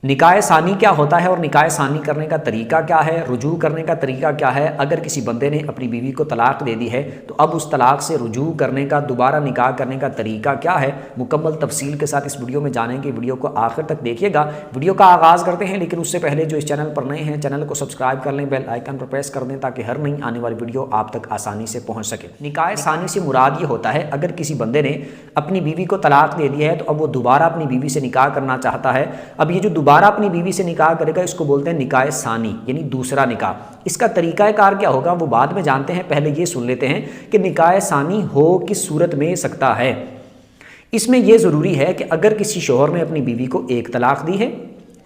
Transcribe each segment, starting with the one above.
निकाह सानी क्या होता है और निकाह सानी करने का तरीका क्या है, रुजू करने का तरीका क्या है। अगर किसी बंदे ने अपनी बीवी को तलाक दे दी है तो अब उस तलाक से रुजू करने का, दोबारा निकाह करने का तरीका क्या है, मुकम्मल तफसील के साथ इस वीडियो में जानेंगे। वीडियो को आखिर तक देखिएगा। वीडियो का आगाज़ करते हैं, लेकिन उससे पहले जो इस चैनल पर नए हैं चैनल को सब्सक्राइब कर लें, बेल आइकन पर प्रेस कर दें ताकि हर नई आने वाली वीडियो आप तक आसानी से पहुँच सके। निकाह सानी से मुराद ये होता है, अगर किसी बंदे ने अपनी बीवी को तलाक दे दिया है तो अब वो दोबारा अपनी बीवी से निकाह करना चाहता है। अब ये जो दोबारा अपनी बीवी से निकाह करेगा इसको बोलते हैं निकाह सानी, यानी दूसरा निकाह। इसका तरीकाकार क्या होगा वो बाद में जानते हैं, पहले ये सुन लेते हैं कि निकाह सानी हो किस सूरत में सकता है। इसमें यह ज़रूरी है कि अगर किसी शौहर ने अपनी बीवी को एक तलाक दी है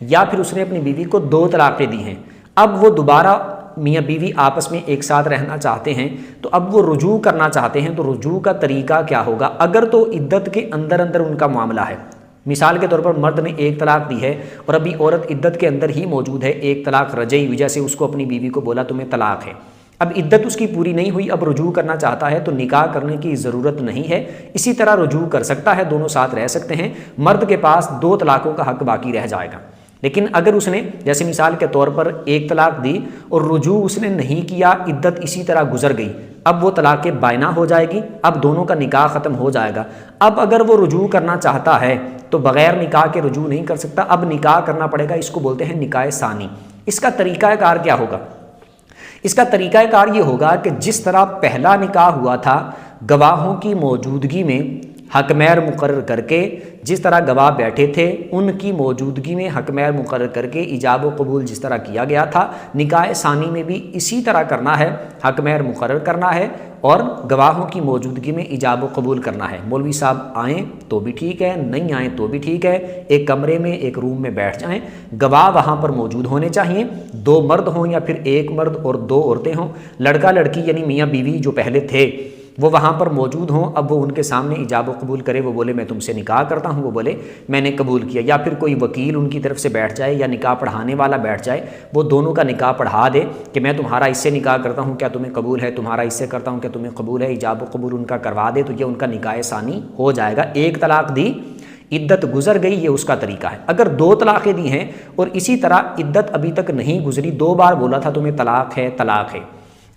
या फिर उसने अपनी बीवी को 2 तलाक़ें दी हैं, अब वो दोबारा मियाँ बीवी आपस में एक साथ रहना चाहते हैं तो अब वो रुजू करना चाहते हैं, तो रुजू का तरीका क्या होगा। अगर तो इद्दत के अंदर अंदर उनका मामला है, मिसाल के तौर पर मर्द ने एक तलाक दी है और अभी औरत इद्दत के अंदर ही मौजूद है, एक तलाक रजई वजह से उसको अपनी बीवी को बोला तुम्हें तलाक है, अब इद्दत उसकी पूरी नहीं हुई, अब रुजू करना चाहता है तो निकाह करने की ज़रूरत नहीं है, इसी तरह रुजू कर सकता है, दोनों साथ रह सकते हैं। मर्द के पास 2 तलाक़ों का हक़ बाकी रह जाएगा। लेकिन अगर उसने जैसे मिसाल के तौर पर एक तलाक दी और रुजू उसने नहीं किया, इद्दत इसी तरह गुजर गई, अब वो तलाक़ बायना हो जाएगी, अब दोनों का निकाह ख़त्म हो जाएगा। अब अगर वो रुजू करना चाहता है तो बग़ैर निकाह के रुजू नहीं कर सकता, अब निकाह करना पड़ेगा। इसको बोलते हैं निकाह सानी। इसका तरीक़ाकार क्या होगा? इसका तरीक़ाकार ये होगा कि जिस तरह पहला निकाह हुआ था गवाहों की मौजूदगी में हकमैर मुकर्रर करके, जिस तरह गवाह बैठे थे उनकी मौजूदगी में हकमैर मुकर्रर करके इजाब व कबूल जिस तरह किया गया था, निकाह सानी में भी इसी तरह करना है, हकमैर मुकर्रर करना है और गवाहों की मौजूदगी में इजाब व कबूल करना है। मौलवी साहब आएँ तो भी ठीक है, नहीं आएँ तो भी ठीक है, एक कमरे में एक रूम में बैठ जाएँ, गवाह वहाँ पर मौजूद होने चाहिए, 2 मर्द हों या फिर 1 मर्द और 2 औरतें हों, लड़का लड़की यानी मियाँ बीवी जो पहले थे वो वहाँ पर मौजूद हों। अब वो उनके सामने इजाब व कबूल करे, वो बोले मैं तुमसे निकाह करता हूँ, वो बोले मैंने कबूल किया, या फिर कोई वकील उनकी तरफ से बैठ जाए या निकाह पढ़ाने वाला बैठ जाए, वो दोनों का निकाह पढ़ा दे कि मैं तुम्हारा इससे निकाह करता हूँ क्या तुम्हें कबूल है, तुम्हारा इससे करता हूँ क्या तुम्हें कबूल है, इजाब व कबूल उनका करवा दे, तो ये उनका निकाह सानी हो जाएगा। एक तलाक दी, इद्दत गुजर गई, ये उसका तरीका है। अगर 2 तलाक़ें दी हैं और इसी तरह इद्दत अभी तक नहीं गुजरी, 2 बार बोला था तुम्हें तलाक है, तलाक है,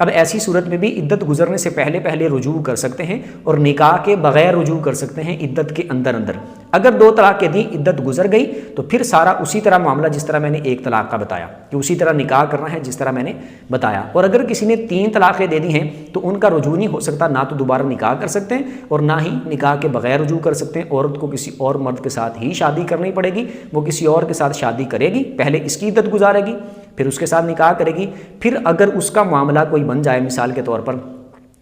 अब ऐसी सूरत में भी इद्दत गुजरने से पहले पहले रुजू कर सकते हैं और निकाह के बगैर रुजू कर सकते हैं इद्दत के अंदर अंदर। अगर 2 तलाक़ें दी, इद्दत गुजर गई तो फिर सारा उसी तरह मामला जिस तरह मैंने एक तलाक का बताया कि उसी तरह निकाह करना है जिस तरह मैंने बताया। और अगर किसी ने 3 तलाक़ें दे दी हैं तो उनका रुजू नहीं हो सकता, ना तो दोबारा निकाह कर सकते हैं और ना ही निकाह के बगैर रुजू कर सकते हैं। औरत को किसी और मर्द के साथ ही शादी करनी पड़ेगी, वो किसी और के साथ शादी करेगी, पहले इसकी इद्दत गुजारेगी फिर उसके साथ निकाह करेगी। फिर अगर उसका मामला कोई बन जाए, मिसाल के तौर पर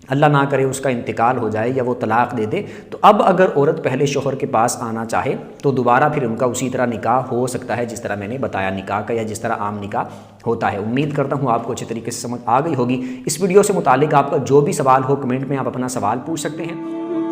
अल्लाह ना करे उसका इंतकाल हो जाए या वो तलाक दे दे, तो अब अगर औरत पहले शौहर के पास आना चाहे तो दोबारा फिर उनका उसी तरह निकाह हो सकता है जिस तरह मैंने बताया निकाह का, या जिस तरह आम निकाह होता है। उम्मीद करता हूँ आपको अच्छी तरीके से समझ आ गई होगी। इस वीडियो से मुतालिक आपका जो भी सवाल हो कमेंट में आप अपना सवाल पूछ सकते हैं।